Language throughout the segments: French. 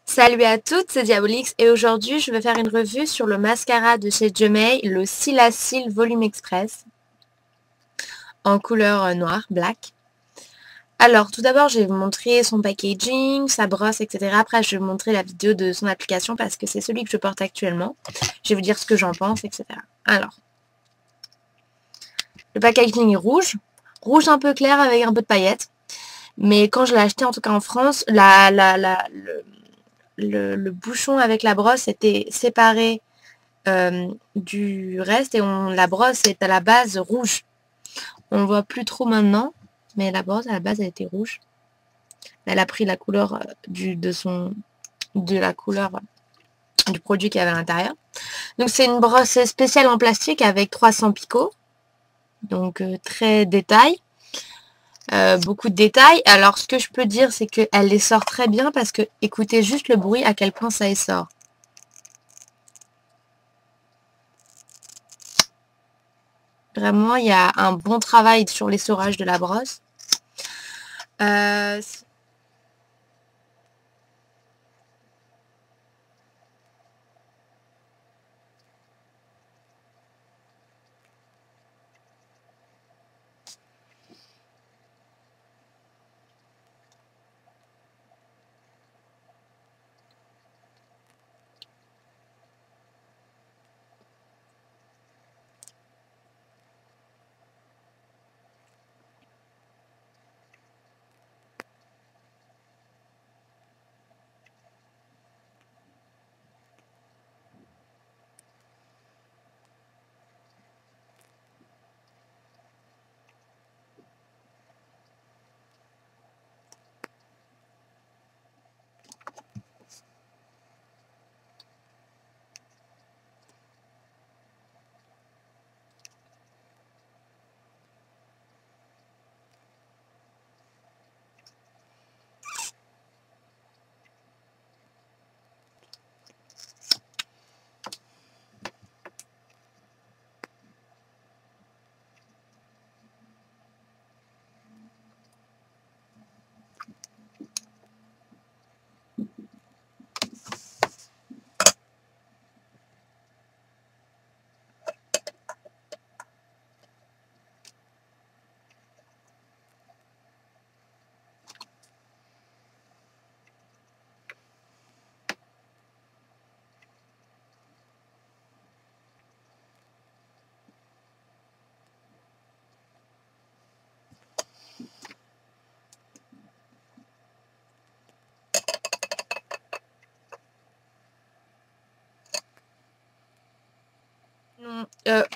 Salut à toutes, c'est Diabolix et aujourd'hui je vais faire une revue sur le mascara de chez Jumei, le Silacil Volume Express en couleur noire, black. Alors tout d'abord je vais vous montrer son packaging, sa brosse, etc. Après je vais vous montrer la vidéo de son application parce que c'est celui que je porte actuellement. Je vais vous dire ce que j'en pense, etc. Alors, le packaging est rouge, rouge un peu clair avec un peu de paillettes. Mais quand je l'ai acheté, en tout cas en France, le bouchon avec la brosse était séparé du reste et la brosse est à la base rouge. On ne voit plus trop maintenant, mais la brosse à la base elle était rouge. Elle a pris la couleur la couleur du produit qu'il y avait à l'intérieur. Donc c'est une brosse spéciale en plastique avec 300 picots. Donc très détail. Beaucoup de détails. Alors ce que je peux dire c'est qu'elle les sort très bien parce que écoutez juste le bruit à quel point ça essore. Vraiment il y a un bon travail sur l'essorage de la brosse.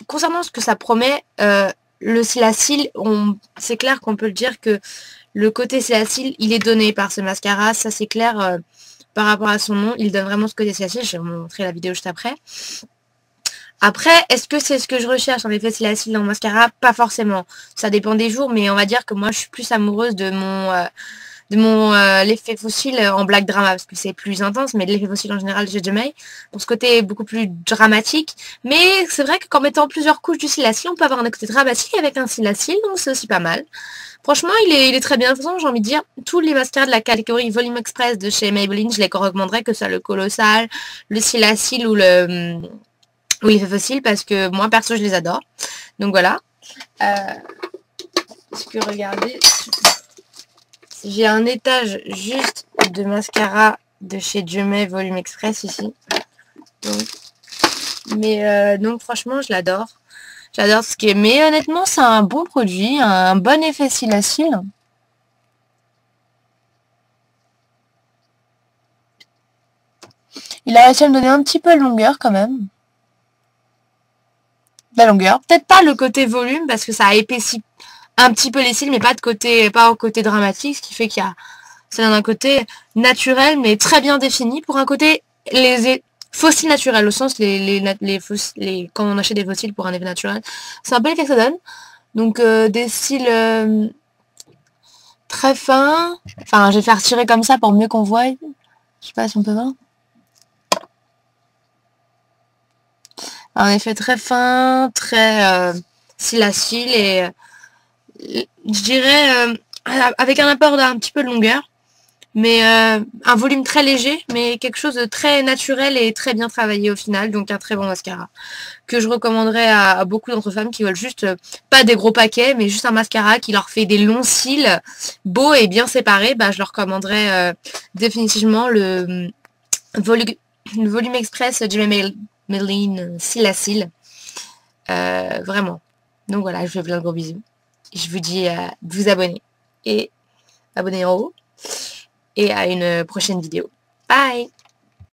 Concernant ce que ça promet, le Silacil, c'est clair qu'on peut le dire que le côté Silacil, il est donné par ce mascara, ça c'est clair par rapport à son nom, il donne vraiment ce côté Silacil, je vais vous montrer la vidéo juste après. Après, est-ce que c'est ce que je recherche en effet Silacil dans le mascara? Pas forcément, ça dépend des jours, mais on va dire que moi je suis plus amoureuse de mon l'effet fossile en Black Drama parce que c'est plus intense, mais de l'effet fossile en général chez Jumei pour ce côté beaucoup plus dramatique. Mais c'est vrai qu'en mettant plusieurs couches du Silacil, on peut avoir un côté dramatique avec un Silacil, donc c'est aussi pas mal. Franchement, il est très bien. De toute façon, j'ai envie de dire, tous les mascaras de la catégorie Volume Express de chez Maybelline, je les recommanderais, que ce soit le Colossal, le Silacil ou l'effet fossile, parce que moi, perso, je les adore. Donc voilà. Parce que regardez... J'ai un étage juste de mascara de chez Jumei Volume Express ici. Donc franchement, je l'adore. J'adore ce qui est. Mais honnêtement, c'est un bon produit, un bon effet Silacil. Il a réussi à me donner un petit peu de longueur quand même. La longueur. Peut-être pas le côté volume parce que ça a épaissi un petit peu les cils, mais pas au côté dramatique, ce qui fait qu'il y a, ça donne un côté naturel, mais très bien défini, pour un côté fossiles naturels, au sens quand on achète des fossiles pour un effet naturel. C'est un peu l'effet que ça donne. Donc des cils très fins. Enfin, je vais faire tirer comme ça pour mieux qu'on voit. Je sais pas si on peut voir. Un effet très fin, très Silacil et je dirais avec un apport d'un petit peu de longueur. Mais un volume très léger, mais quelque chose de très naturel et très bien travaillé au final. Donc un très bon mascara que je recommanderais à beaucoup d'entre femmes qui veulent juste, pas des gros paquets, mais juste un mascara qui leur fait des longs cils beaux et bien séparés. Bah, je leur recommanderais définitivement le volume express Jimmy Maybelline cils à cils. Vraiment. Donc voilà, je vous fais plein de gros bisous. Je vous dis de vous abonner et abonner en haut. Et à une prochaine vidéo. Bye!